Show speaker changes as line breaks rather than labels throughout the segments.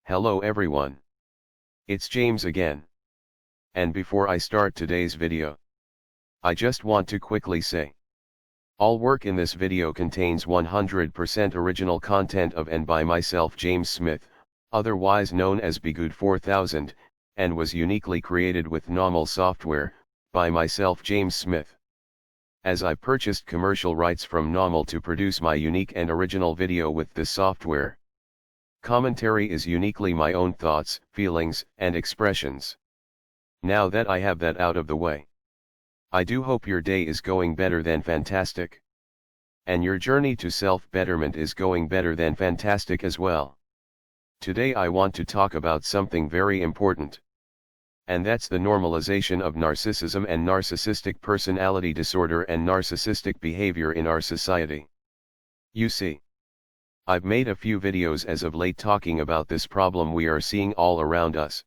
Hello everyone. It's James again. And before I start today's video, I just want to quickly say, all work in this video contains 100% original content of and by myself James Smith, otherwise known as Bgood 4000, and was uniquely created with NAWMAL software, by myself James Smith. As I purchased commercial rights from NAWMAL to produce my unique and original video with this software. Commentary is uniquely my own thoughts, feelings, and expressions. Now that I have that out of the way, I do hope your day is going better than fantastic. And your journey to self-betterment is going better than fantastic as well. Today I want to talk about something very important. And that's the normalization of narcissism and narcissistic personality disorder and narcissistic behavior in our society. You see, I've made a few videos as of late talking about this problem we are seeing all around us.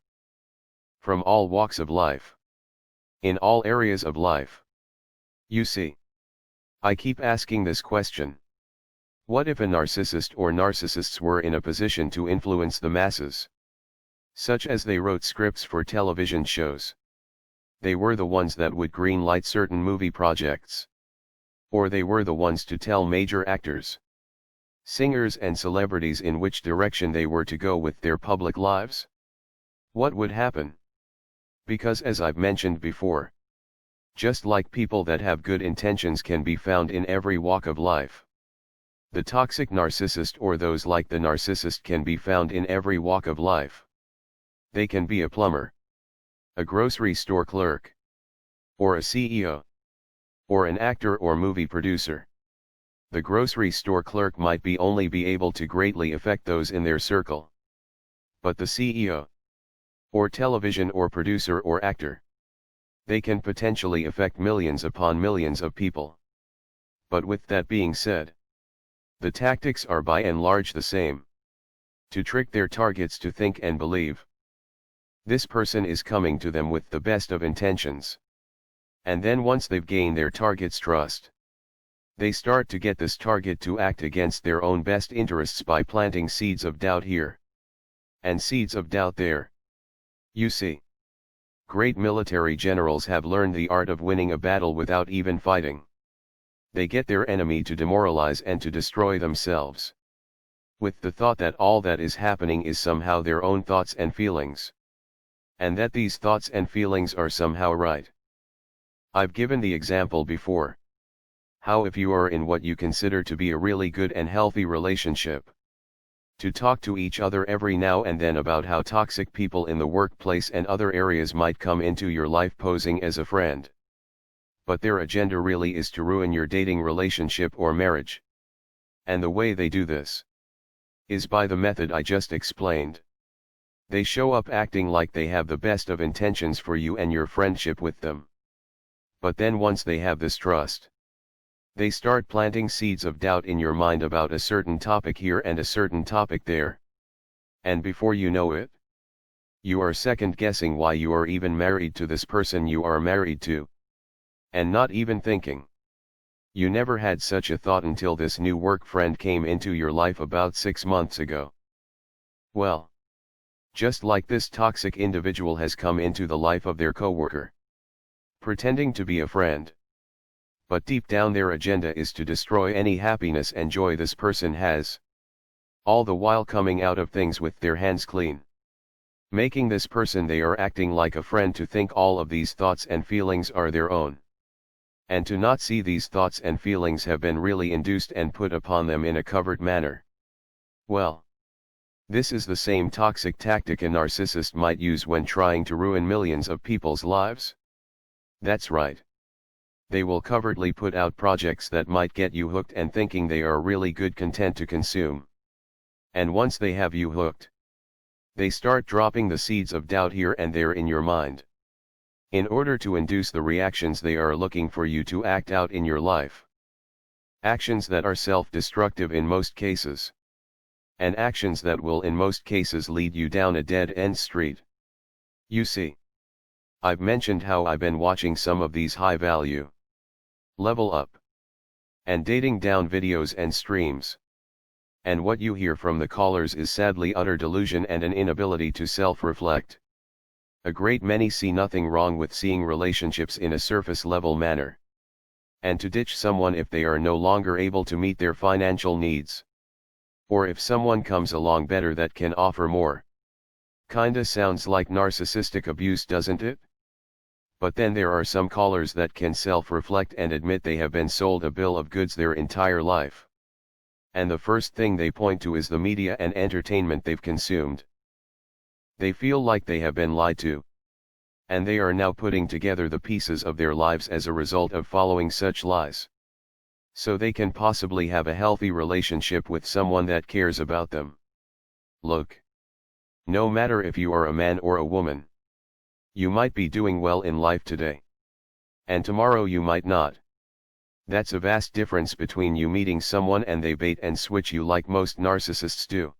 From all walks of life. In all areas of life. You see, I keep asking this question. What if a narcissist or narcissists were in a position to influence the masses? Such as they wrote scripts for television shows. They were the ones that would greenlight certain movie projects. Or they were the ones to tell major actors, singers and celebrities in which direction they were to go with their public lives. What would happen? Because as I've mentioned before, just like people that have good intentions can be found in every walk of life, the toxic narcissist or those like the narcissist can be found in every walk of life. They can be a plumber, a grocery store clerk, or a CEO, or an actor or movie producer. The grocery store clerk might only be able to greatly affect those in their circle. But the CEO, or television or producer or actor, they can potentially affect millions upon millions of people. But with that being said, the tactics are by and large the same. To trick their targets to think and believe this person is coming to them with the best of intentions. And then once they've gained their target's trust, they start to get this target to act against their own best interests by planting seeds of doubt here, and seeds of doubt there. You see, great military generals have learned the art of winning a battle without even fighting. They get their enemy to demoralize and to destroy themselves, with the thought that all that is happening is somehow their own thoughts and feelings, and that these thoughts and feelings are somehow right. I've given the example before. How if you are in what you consider to be a really good and healthy relationship, to talk to each other every now and then about how toxic people in the workplace and other areas might come into your life posing as a friend. But their agenda really is to ruin your dating relationship or marriage. And the way they do this is by the method I just explained. They show up acting like they have the best of intentions for you and your friendship with them. But then once they have this trust, they start planting seeds of doubt in your mind about a certain topic here and a certain topic there. And before you know it, you are second guessing why you are even married to this person you are married to. And not even thinking. You never had such a thought until this new work friend came into your life about 6 months ago. Well, just like this toxic individual has come into the life of their coworker, pretending to be a friend. But deep down their agenda is to destroy any happiness and joy this person has. All the while coming out of things with their hands clean. Making this person they are acting like a friend to think all of these thoughts and feelings are their own. And to not see these thoughts and feelings have been really induced and put upon them in a covert manner. Well, this is the same toxic tactic a narcissist might use when trying to ruin millions of people's lives. That's right. They will covertly put out projects that might get you hooked and thinking they are really good content to consume. And once they have you hooked, they start dropping the seeds of doubt here and there in your mind, in order to induce the reactions they are looking for you to act out in your life. Actions that are self-destructive in most cases. And actions that will in most cases lead you down a dead-end street. You see, I've mentioned how I've been watching some of these high-value, level up, and dating down videos and streams. And what you hear from the callers is sadly utter delusion and an inability to self-reflect. A great many see nothing wrong with seeing relationships in a surface-level manner, and to ditch someone if they are no longer able to meet their financial needs. Or if someone comes along better that can offer more. Kinda sounds like narcissistic abuse, doesn't it? But then there are some callers that can self-reflect and admit they have been sold a bill of goods their entire life. And the first thing they point to is the media and entertainment they've consumed. They feel like they have been lied to. And they are now putting together the pieces of their lives as a result of following such lies. So they can possibly have a healthy relationship with someone that cares about them. Look. No matter if you are a man or a woman. You might be doing well in life today. And tomorrow you might not. That's a vast difference between you meeting someone and they bait and switch you like most narcissists do.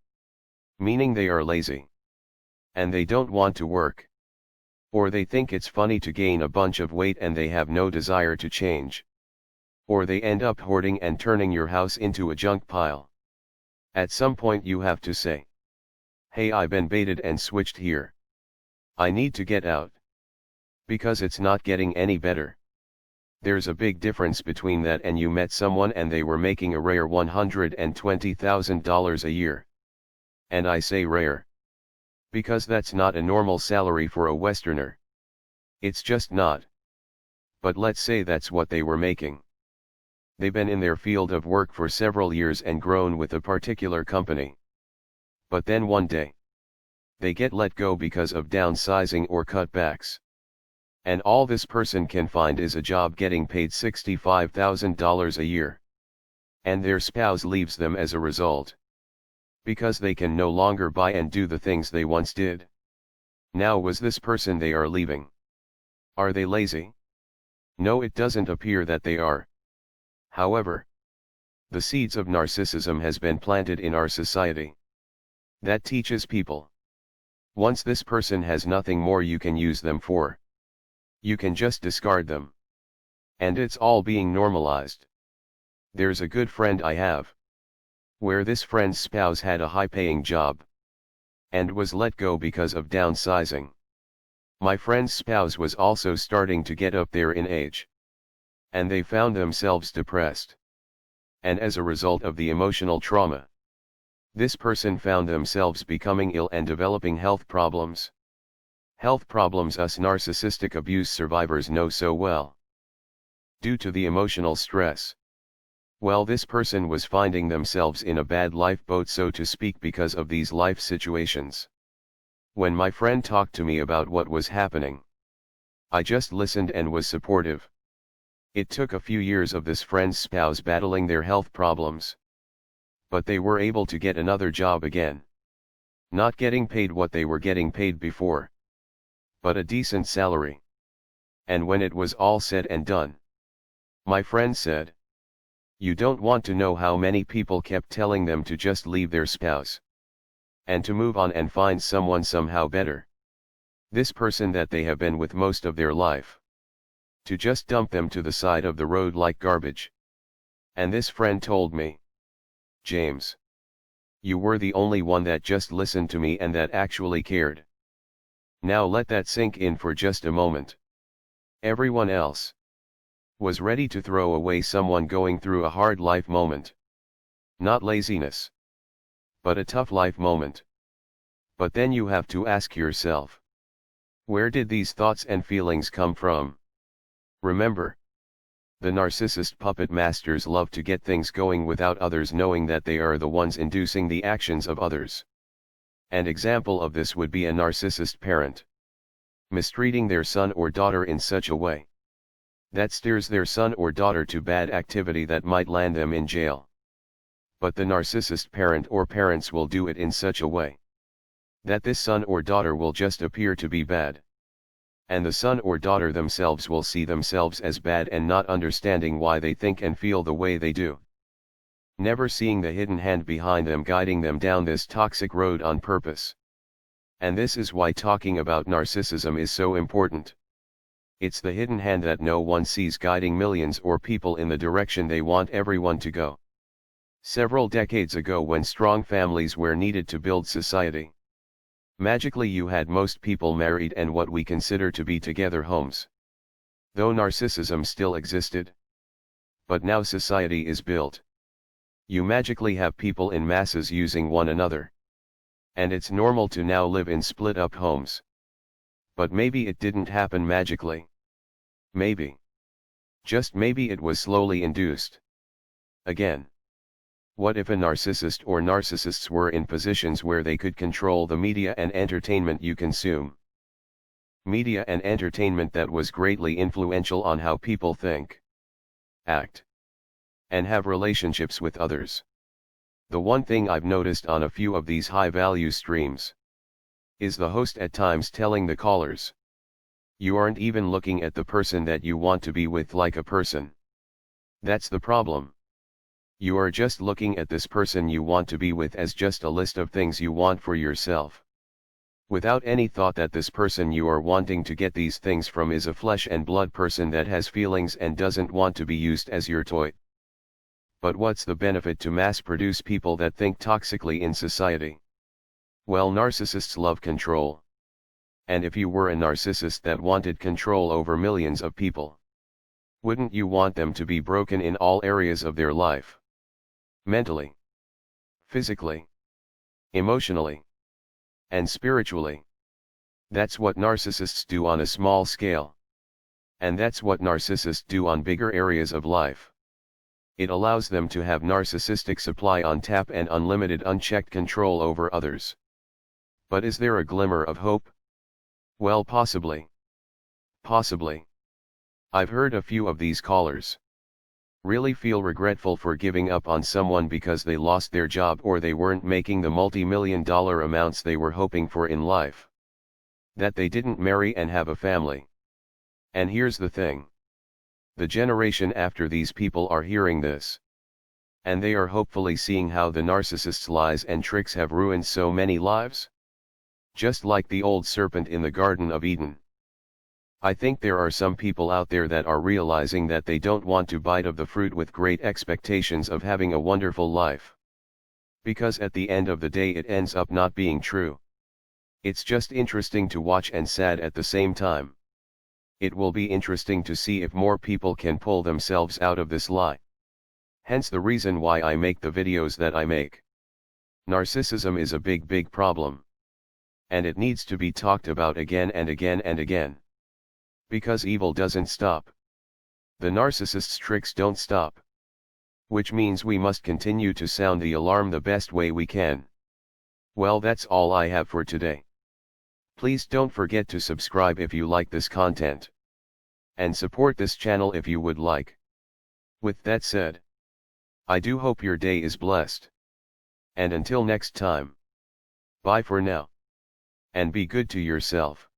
Meaning they are lazy. And they don't want to work. Or they think it's funny to gain a bunch of weight and they have no desire to change. Or they end up hoarding and turning your house into a junk pile. At some point you have to say, hey, I've been baited and switched here. I need to get out. Because it's not getting any better. There's a big difference between that and you met someone and they were making a rare $120,000 a year. And I say rare. Because that's not a normal salary for a Westerner. It's just not. But let's say that's what they were making. They've been in their field of work for several years and grown with a particular company. But then one day, they get let go because of downsizing or cutbacks. And all this person can find is a job getting paid $65,000 a year. And their spouse leaves them as a result. Because they can no longer buy and do the things they once did. Now was this person they are leaving? Are they lazy? No, it doesn't appear that they are. However, the seeds of narcissism has been planted in our society. That teaches people. Once this person has nothing more you can use them for. You can just discard them. And it's all being normalized. There's a good friend I have. Where this friend's spouse had a high-paying job. And was let go because of downsizing. My friend's spouse was also starting to get up there in age. And they found themselves depressed. And as a result of the emotional trauma, this person found themselves becoming ill and developing health problems. Health problems us narcissistic abuse survivors know so well. Due to the emotional stress. Well, this person was finding themselves in a bad lifeboat, so to speak, because of these life situations. When my friend talked to me about what was happening, I just listened and was supportive. It took a few years of this friend's spouse battling their health problems. But they were able to get another job again. Not getting paid what they were getting paid before. But a decent salary. And when it was all said and done, my friend said, you don't want to know how many people kept telling them to just leave their spouse. And to move on and find someone somehow better. This person that they have been with most of their life. To just dump them to the side of the road like garbage. And this friend told me, James, you were the only one that just listened to me and that actually cared. Now let that sink in for just a moment. Everyone else was ready to throw away someone going through a hard life moment. Not laziness, but a tough life moment. But then you have to ask yourself, where did these thoughts and feelings come from? Remember, the narcissist puppet masters love to get things going without others knowing that they are the ones inducing the actions of others. An example of this would be a narcissist parent mistreating their son or daughter in such a way that steers their son or daughter to bad activity that might land them in jail. But the narcissist parent or parents will do it in such a way that this son or daughter will just appear to be bad. And the son or daughter themselves will see themselves as bad and not understanding why they think and feel the way they do. Never seeing the hidden hand behind them guiding them down this toxic road on purpose. And this is why talking about narcissism is so important. It's the hidden hand that no one sees guiding millions or people in the direction they want everyone to go. Several decades ago, when strong families were needed to build society, magically you had most people married and what we consider to be together homes. Though narcissism still existed, but now society is built. You magically have people in masses using one another. And it's normal to now live in split-up homes. But maybe it didn't happen magically. Maybe. Just maybe it was slowly induced. Again. What if a narcissist or narcissists were in positions where they could control the media and entertainment you consume? Media and entertainment that was greatly influential on how people think, act, and have relationships with others. The one thing I've noticed on a few of these high-value streams is the host at times telling the callers, "You aren't even looking at the person that you want to be with like a person. That's the problem. You are just looking at this person you want to be with as just a list of things you want for yourself. Without any thought that this person you are wanting to get these things from is a flesh and blood person that has feelings and doesn't want to be used as your toy." But what's the benefit to mass-produce people that think toxically in society? Well, narcissists love control. And if you were a narcissist that wanted control over millions of people, wouldn't you want them to be broken in all areas of their life? Mentally, physically, emotionally, and spiritually. That's what narcissists do on a small scale. And that's what narcissists do on bigger areas of life. It allows them to have narcissistic supply on tap and unlimited unchecked control over others. But is there a glimmer of hope? Well, possibly. Possibly. I've heard a few of these callers really feel regretful for giving up on someone because they lost their job or they weren't making the multi-million-dollar amounts they were hoping for in life. That they didn't marry and have a family. And here's the thing. The generation after these people are hearing this. And they are hopefully seeing how the narcissist's lies and tricks have ruined so many lives. Just like the old serpent in the Garden of Eden. I think there are some people out there that are realizing that they don't want to bite of the fruit with great expectations of having a wonderful life. Because at the end of the day it ends up not being true. It's just interesting to watch and sad at the same time. It will be interesting to see if more people can pull themselves out of this lie. Hence the reason why I make the videos that I make. Narcissism is a big problem. And it needs to be talked about again and again and again. Because evil doesn't stop. The narcissist's tricks don't stop. Which means we must continue to sound the alarm the best way we can. Well, that's all I have for today. Please don't forget to subscribe if you like this content. And support this channel if you would like. With that said, I do hope your day is blessed. And until next time. Bye for now. And be good to yourself.